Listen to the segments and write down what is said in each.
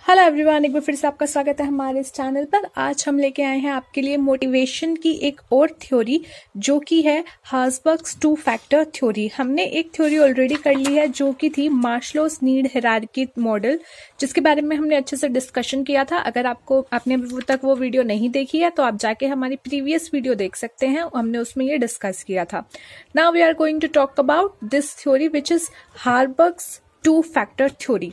Hello everyone, एक बार फिर से आपका स्वागत है हमारे इस चैनल पर। आज हम लेके आए हैं आपके लिए मोटिवेशन की एक और थ्योरी जो कि है हर्ज़बर्ग्स 2 फैक्टर थ्योरी। हमने एक थ्योरी ऑलरेडी कर ली है जो कि थी मास्लोस नीड हायरार्की मॉडल, जिसके बारे में हमने अच्छे से डिस्कशन किया था। अगर आपने अभी तक वो वीडियो नहीं देखी है तो आप जाके हमारी प्रीवियस वीडियो देख सकते हैं, हमने उसमें ये डिस्कस किया था। Now we are going to talk about this theory which is Herzberg's 2 factor theory.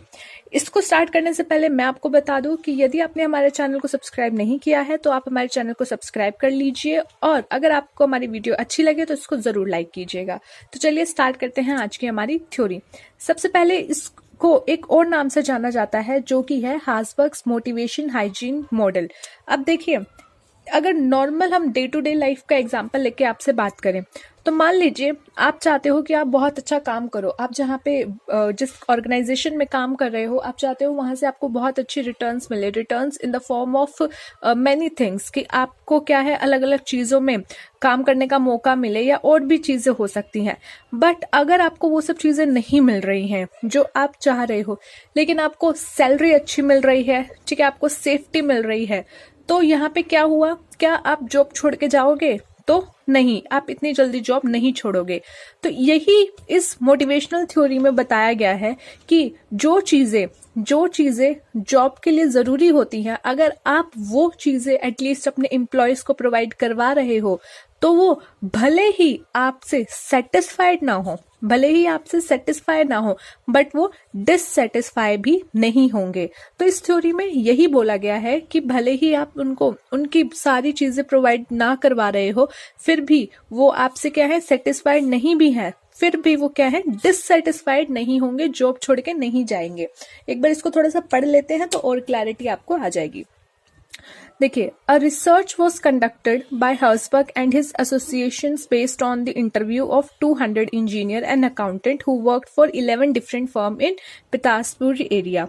इसको स्टार्ट करने से पहले मैं आपको बता दूं कि यदि आपने हमारे चैनल को सब्सक्राइब नहीं किया है तो आप हमारे चैनल को सब्सक्राइब कर लीजिए, और अगर आपको हमारी वीडियो अच्छी लगे तो इसको जरूर लाइक कीजिएगा। तो चलिए स्टार्ट करते हैं आज की हमारी थ्योरी। सबसे पहले इसको एक और नाम से जाना जाता है जो कि है हर्ज़बर्ग्स मोटिवेशन हाइजीन मॉडल। अब देखिए, अगर नॉर्मल हम डे टू डे लाइफ का एग्जांपल लेके आपसे बात करें तो मान लीजिए आप चाहते हो कि आप बहुत अच्छा काम करो। आप जहाँ पे जिस ऑर्गेनाइजेशन में काम कर रहे हो आप चाहते हो वहां से आपको बहुत अच्छी रिटर्न्स मिले, returns in the form of many things, कि आपको क्या है अलग अलग चीजों में काम करने का मौका मिले या और भी चीजें हो सकती हैं। बट अगर आपको वो सब चीजें नहीं मिल रही हैं जो आप चाह रहे हो, लेकिन आपको सैलरी अच्छी मिल रही है, ठीक है, आपको सेफ्टी मिल रही है, तो यहाँ पे क्या हुआ, क्या आप जॉब छोड़ के जाओगे? तो नहीं, आप इतनी जल्दी जॉब नहीं छोड़ोगे। तो यही इस मोटिवेशनल थ्योरी में बताया गया है कि जो चीजें जॉब के लिए जरूरी होती हैं, अगर आप वो चीजें एटलीस्ट अपने एम्प्लॉयज को प्रोवाइड करवा रहे हो तो वो भले ही आपसे सेटिस्फाइड ना हो बट वो डिससेटिस्फाई भी नहीं होंगे। तो इस थ्योरी में यही बोला गया है कि भले ही आप उनको उनकी सारी चीजें प्रोवाइड ना करवा रहे हो, फिर भी वो आपसे क्या है सेटिस्फाइड नहीं भी है, फिर भी वो क्या है डिससेटिस्फाइड नहीं होंगे, जॉब छोड़ के नहीं जाएंगे। एक बार इसको थोड़ा सा पढ़ लेते हैं तो और क्लैरिटी आपको आ जाएगी। देखिए, a research was conducted by Herzberg and his associations based on the interview of 200 engineer and accountant who worked for 11 different firms in Pittsburgh area।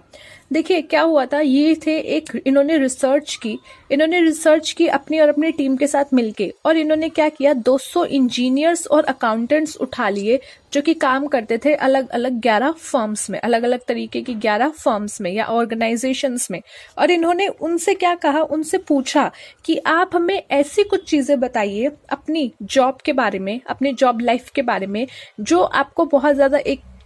देखिए क्या हुआ था, ये थे इन्होंने रिसर्च की अपनी और अपनी टीम के साथ मिलके, और इन्होंने क्या किया 200 इंजीनियर्स और अकाउंटेंट्स उठा लिए जो कि काम करते थे अलग अलग 11 फर्म्स में, अलग अलग तरीके की 11 फर्म्स में या ऑर्गेनाइजेशंस में। और इन्होंने उनसे क्या कहा, उनसे पूछा कि आप हमें ऐसी कुछ चीजें बताइए अपनी जॉब के बारे में, अपनी जॉब लाइफ के बारे में, जो आपको बहुत ज्यादा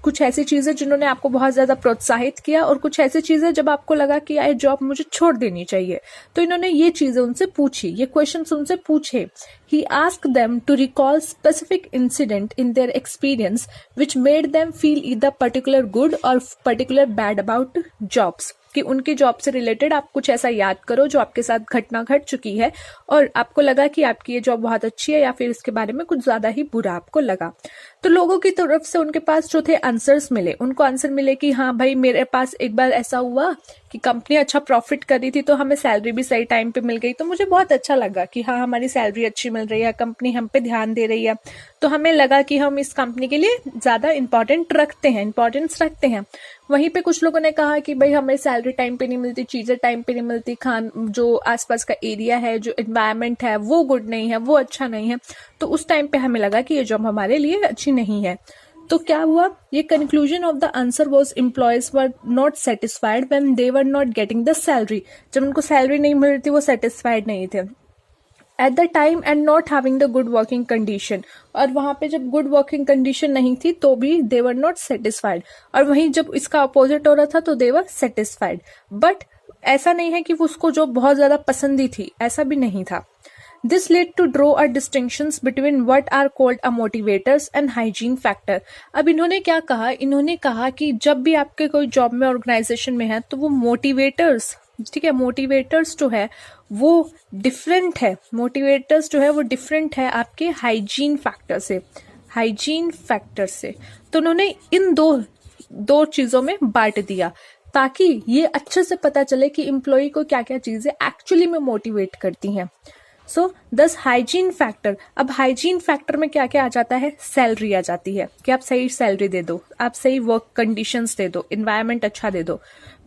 कुछ ऐसी चीजें जिन्होंने आपको बहुत ज्यादा प्रोत्साहित किया, और कुछ ऐसी चीजें जब आपको लगा कि ये जॉब मुझे छोड़ देनी चाहिए। तो इन्होंने ये चीजें उनसे पूछी, ये क्वेश्चंस उनसे पूछे। He asked them to recall specific incident in their experience which made them feel either particular good or particular bad about jobs। कि उनकी जॉब से रिलेटेड आप कुछ ऐसा याद करो जो आपके साथ घटना घट चुकी है और आपको लगा कि आपकी ये जॉब बहुत अच्छी है, या फिर इसके बारे में कुछ ज्यादा ही बुरा आपको लगा। तो लोगों की तरफ से उनके पास जो थे आंसर्स मिले, उनको आंसर मिले कि हाँ भाई, मेरे पास एक बार ऐसा हुआ कि कंपनी अच्छा प्रॉफिट कर रही थी तो हमें सैलरी भी सही टाइम पे मिल गई, तो मुझे बहुत अच्छा लगा कि हाँ हमारी सैलरी अच्छी मिल रही है, कंपनी हम पे ध्यान दे रही है, तो हमें लगा कि हम इस कंपनी के लिए ज्यादा इंपॉर्टेंस रखते हैं। वहीं पे कुछ लोगों ने कहा कि भाई हमें सैलरी टाइम पे नहीं मिलती, चीजें टाइम पे नहीं मिलती, जो आसपास का एरिया है, जो एनवायरनमेंट है वो गुड नहीं है, वो अच्छा नहीं है, तो उस टाइम पे हमें लगा कि ये जॉब हमारे लिए अच्छी नहीं है। तो क्या हुआ, ये conclusion of the answer was employees were not satisfied when they were not getting the salary. जब उनको सैलरी नहीं मिल रही थी वो सेटिस्फाइड नहीं थे at the time, and not having the good working condition. और वहां पे जब गुड वर्किंग कंडीशन नहीं थी तो भी दे वर नॉट सेटिस्फाइड, और वहीं जब इसका अपोजिट हो रहा था तो दे वर सेटिस्फाइड। बट ऐसा नहीं है कि उसको जो बहुत ज्यादा पसंद ही थी, ऐसा भी नहीं था। This led to draw a distinctions between what are called a motivators and hygiene factor। अब इन्होंने क्या कहा, इन्होंने कहा कि जब भी आपके कोई जॉब में ऑर्गेनाइजेशन में है तो वो मोटिवेटर्स, ठीक है, मोटिवेटर्स जो है वो डिफरेंट है आपके हाइजीन फैक्टर से। तो उन्होंने इन दो चीजों में बांट दिया ताकि ये अच्छे से पता चले कि एम्प्लॉय को क्या क्या चीजें एक्चुअली में मोटिवेट करती हैं। सो दस हाइजीन फैक्टर, अब हाइजीन फैक्टर में क्या क्या आ जाता है, सैलरी आ जाती है कि आप सही सैलरी दे दो, आप सही वर्क कंडीशंस दे दो, एनवायरनमेंट अच्छा दे दो,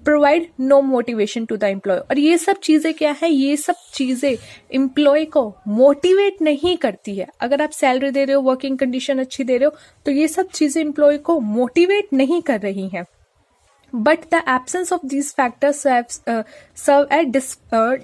provide no motivation to the employee. और ये सब चीजें क्या है, ये सब चीजें एम्प्लॉय को मोटिवेट नहीं करती है। अगर आप सैलरी दे रहे हो, वर्किंग कंडीशन अच्छी दे रहे हो, तो ये सब चीजें एम्प्लॉय को मोटिवेट नहीं कर रही हैं। but the absence of these factors serve as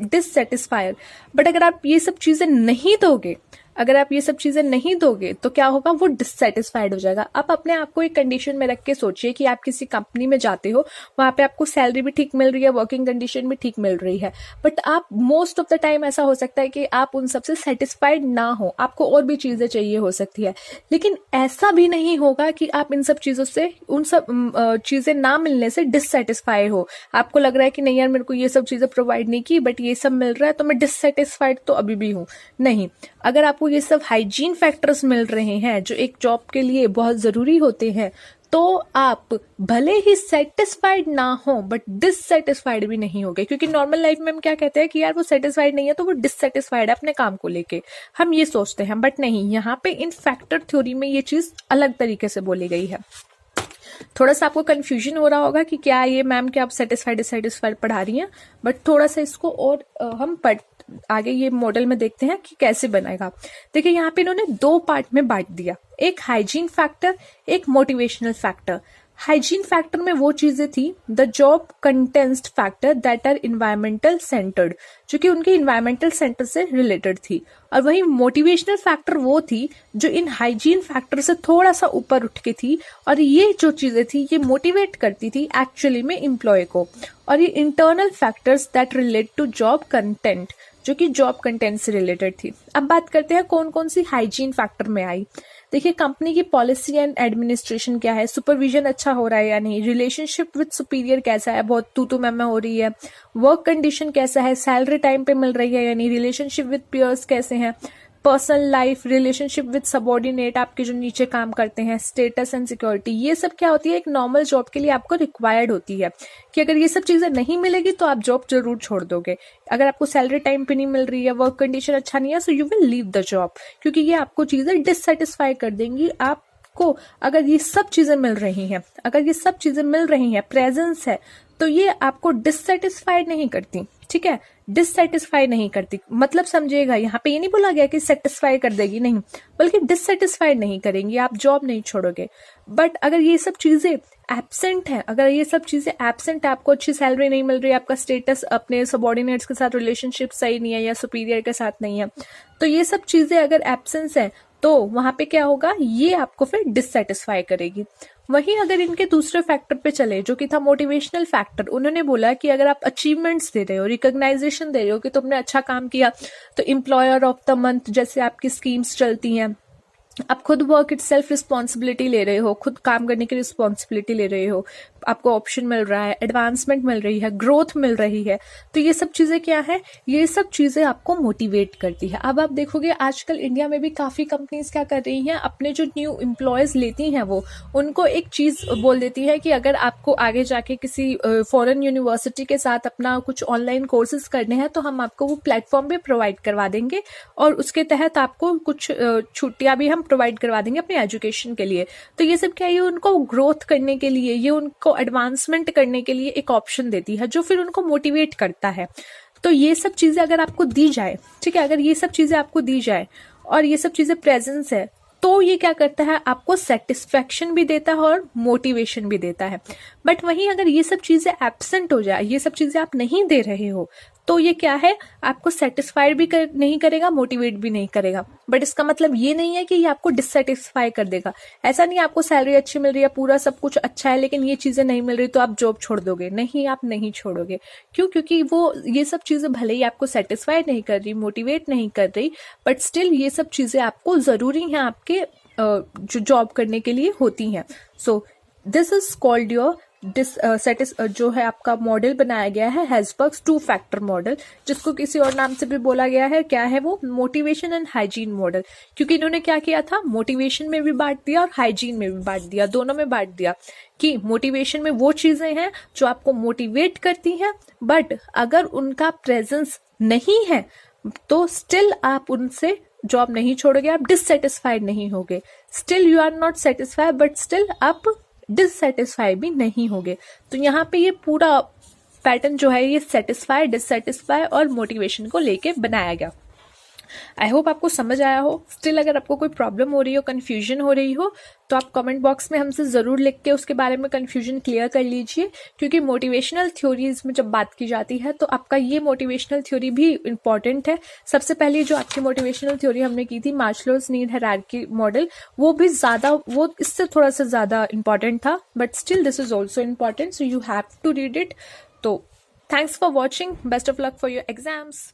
dissatisfier। But अगर आप ये सब चीजें नहीं दोगे, अगर आप ये सब चीजें नहीं दोगे तो क्या होगा, वो डिससेटिस्फाइड हो जाएगा। आप अपने आप को एक कंडीशन में रख के सोचिए कि आप किसी कंपनी में जाते हो, वहां पे आपको सैलरी भी ठीक मिल रही है, वर्किंग कंडीशन भी ठीक मिल रही है, बट आप मोस्ट ऑफ द टाइम ऐसा हो सकता है कि आप उन सबसे सेटिस्फाइड ना हो, आपको और भी चीजें चाहिए हो सकती है। लेकिन ऐसा भी नहीं होगा कि आप इन सब चीजों से, उन सब चीजें ना मिलने से डिससेटिस्फाई हो। आपको लग रहा है कि नहीं यार, मेरे को ये सब चीजें प्रोवाइड नहीं की बट ये सब मिल रहा है तो मैं डिससेटिस्फाइड तो अभी भी हूं। नहीं, अगर आपको ये सब हाइजीन फैक्टर्स मिल रहे हैं जो एक जॉब के लिए बहुत जरूरी होते हैं, तो आप भले ही सेटिस्फाइड ना हो बट डिससेटिस्फाइड भी नहीं होगे। क्योंकि नॉर्मल लाइफ में हम क्या कहते हैं कि यार वो सेटिस्फाइड नहीं है तो वो डिससेटिस्फाइड है अपने काम को लेके, हम ये सोचते हैं। बट नहीं, यहाँ पे इन फैक्टर थ्योरी में ये चीज अलग तरीके से बोली गई है। थोड़ा सा आपको कंफ्यूजन हो रहा होगा कि क्या ये मैम क्या आप सेटिस्फाइड डिससेटिस्फाइड पढ़ा रही हैं, बट थोड़ा सा इसको और हम आगे ये मॉडल में देखते हैं कि कैसे बनेगा। देखिए यहाँ पे इन्होंने दो पार्ट में बांट दिया, एक हाइजीन फैक्टर, एक मोटिवेशनल फैक्टर। हाइजीन फैक्टर में वो चीजें थी, the job context factor that are environmental centred, जो कि उनके इन्वायरमेंटल सेंटर से रिलेटेड थी। और वही मोटिवेशनल फैक्टर वो थी जो इन हाइजीन फैक्टर से थोड़ा सा ऊपर उठ के थी, और ये जो चीजें थी ये मोटिवेट करती थी एक्चुअली में एम्प्लॉय को। और ये internal factors that relate to job content, जो कि जॉब कंटेंट से रिलेटेड थी। अब बात करते हैं कौन कौन सी हाइजीन फैक्टर में आई। देखिए, कंपनी की पॉलिसी एंड एडमिनिस्ट्रेशन क्या है, सुपरविजन अच्छा हो रहा है या नहीं, रिलेशनशिप विद सुपीरियर कैसा है, बहुत तू मैं हो रही है, वर्क कंडीशन कैसा है, सैलरी टाइम पे मिल रही है या नहीं, रिलेशनशिप विद पीयर्स कैसे हैं, personal life, relationship with subordinate, आपके जो नीचे काम करते हैं, स्टेटस एंड सिक्योरिटी, ये सब क्या होती है, एक नॉर्मल जॉब के लिए आपको रिक्वायर्ड होती है कि अगर ये सब चीजें नहीं मिलेगी तो आप जॉब जरूर छोड़ दोगे। अगर आपको सैलरी टाइम पे नहीं मिल रही है, वर्क कंडीशन अच्छा नहीं है, so you will leave the job, क्योंकि ये आपको चीजें डिससेटिस्फाई कर देंगी। आपको अगर ये सब चीजें मिल रही हैं, अगर ये सब चीजें मिल रही हैं, प्रेजेंस है, तो ये आपको डिससेटिस्फाइड नहीं करती। ठीक है, डिससेटिस्फाई नहीं करती, मतलब समझिएगा, यहाँ पे ये नहीं बोला गया कि सेटिस्फाई कर देगी, नहीं, बल्कि डिससेटिस्फाइड नहीं करेंगी, आप जॉब नहीं छोड़ोगे। बट अगर ये सब चीजें एब्सेंट है, अगर ये सब चीजें एब्सेंट है, आपको अच्छी सैलरी नहीं मिल रही है, आपका स्टेटस अपने सबॉर्डिनेट्स के साथ रिलेशनशिप सही नहीं है या सुपीरियर के साथ नहीं है, तो ये सब चीजें अगर एब्सेंस है तो वहां पे क्या होगा, ये आपको फिर डिससेटिस्फाई करेगी। वहीं अगर इनके दूसरे फैक्टर पे चले जो कि था मोटिवेशनल फैक्टर, उन्होंने बोला कि अगर आप अचीवमेंट्स दे रहे हो, रिकॉग्नाइजेशन दे रहे हो कि तुमने अच्छा काम किया, तो एम्प्लॉयर ऑफ द मंथ जैसे आपकी स्कीम्स चलती हैं, आप खुद वर्क इट सेल्फ रिस्पॉन्सिबिलिटी ले रहे हो, खुद काम करने की रिस्पॉन्सिबिलिटी ले रहे हो, आपको ऑप्शन मिल रहा है, एडवांसमेंट मिल रही है, ग्रोथ मिल रही है, तो ये सब चीजें क्या है, ये सब चीजें आपको मोटिवेट करती है। अब आप देखोगे आजकल इंडिया में भी काफी कंपनीज क्या कर रही हैं, अपने जो न्यू एम्प्लॉयज लेती हैं वो उनको एक चीज बोल देती है कि अगर आपको आगे जाके किसी फॉरेन यूनिवर्सिटी के साथ अपना कुछ ऑनलाइन कोर्सेज करने हैं तो हम आपको वो प्लेटफॉर्म भी प्रोवाइड करवा देंगे, और उसके तहत आपको कुछ छुट्टियां भी हम प्रोवाइड करवा देंगे अपने एजुकेशन के लिए। तो ये सब क्या है, ये उनको ग्रोथ करने के लिए, ये उनको एडवांसमेंट करने के लिए एक ऑप्शन देती है जो फिर उनको मोटिवेट करता है। तो ये सब चीजें अगर आपको दी जाए, ठीक है, अगर ये सब चीजें आपको दी जाए और ये सब चीजें प्रेजेंस है, तो ये क्या करता है, आपको सेटिस्फेक्शन भी देता है और मोटिवेशन भी देता है। बट वहीं अगर ये सब चीजें एब्सेंट हो जाए, ये सब चीजें आप नहीं दे रहे हो, तो ये क्या है, आपको सेटिस्फाइड भी नहीं करेगा, मोटिवेट भी नहीं करेगा। बट इसका मतलब ये नहीं है कि ये आपको डिससेटिस्फाई कर देगा। ऐसा नहीं आपको सैलरी अच्छी मिल रही है, पूरा सब कुछ अच्छा है, लेकिन ये चीजें नहीं मिल रही तो आप जॉब छोड़ दोगे, नहीं, आप नहीं छोड़ोगे। क्यों? क्योंकि वो ये सब चीजें भले ही आपको सेटिस्फाइड नहीं कर रही, मोटिवेट नहीं कर रही, बट स्टिल ये सब चीजें आपको जरूरी हैं, आपके जो जॉब करने के लिए होती हैं। So this is called your जो है आपका मॉडल बनाया गया है हेज़बर्ग्स 2 फैक्टर मॉडल, जिसको किसी और नाम से भी बोला गया है। क्या है वो? Motivation and hygiene model. क्योंकि इन्होंने क्या किया था, मोटिवेशन में भी बांट दिया और हाइजीन में भी बांट दिया, दोनों में बांट दिया कि मोटिवेशन में वो चीजें हैं जो आपको मोटिवेट करती हैं, बट अगर उनका प्रेजेंस नहीं है तो स्टिल आप उनसे जॉब नहीं छोड़ोगे, आप डिससेटिस्फाइड नहीं होगे। Still you are not satisfied, but still आप डिससेटिस्फाई भी नहीं होगे। तो यहाँ पे ये पूरा पैटर्न जो है ये सेटिस्फाई, डिससेटिस्फाई और मोटिवेशन को लेके बनाया गया। आई होप आपको समझ आया हो। स्टिल अगर आपको कोई प्रॉब्लम हो रही हो, कन्फ्यूजन हो रही हो, तो आप कमेंट बॉक्स में हमसे ज़रूर लिख के उसके बारे में कन्फ्यूजन क्लियर कर लीजिए, क्योंकि मोटिवेशनल थ्योरीज में जब बात की जाती है तो आपका ये मोटिवेशनल थ्योरी भी इम्पॉर्टेंट है। सबसे पहले जो आपकी मोटिवेशनल थ्योरी हमने की थी, मास्लोज नीड हायरार्की मॉडल, वो भी ज़्यादा, वो इससे थोड़ा सा ज़्यादा इंपॉर्टेंट था, but still this is also important, so you have to read it. तो thanks for watching, best of luck for your exams.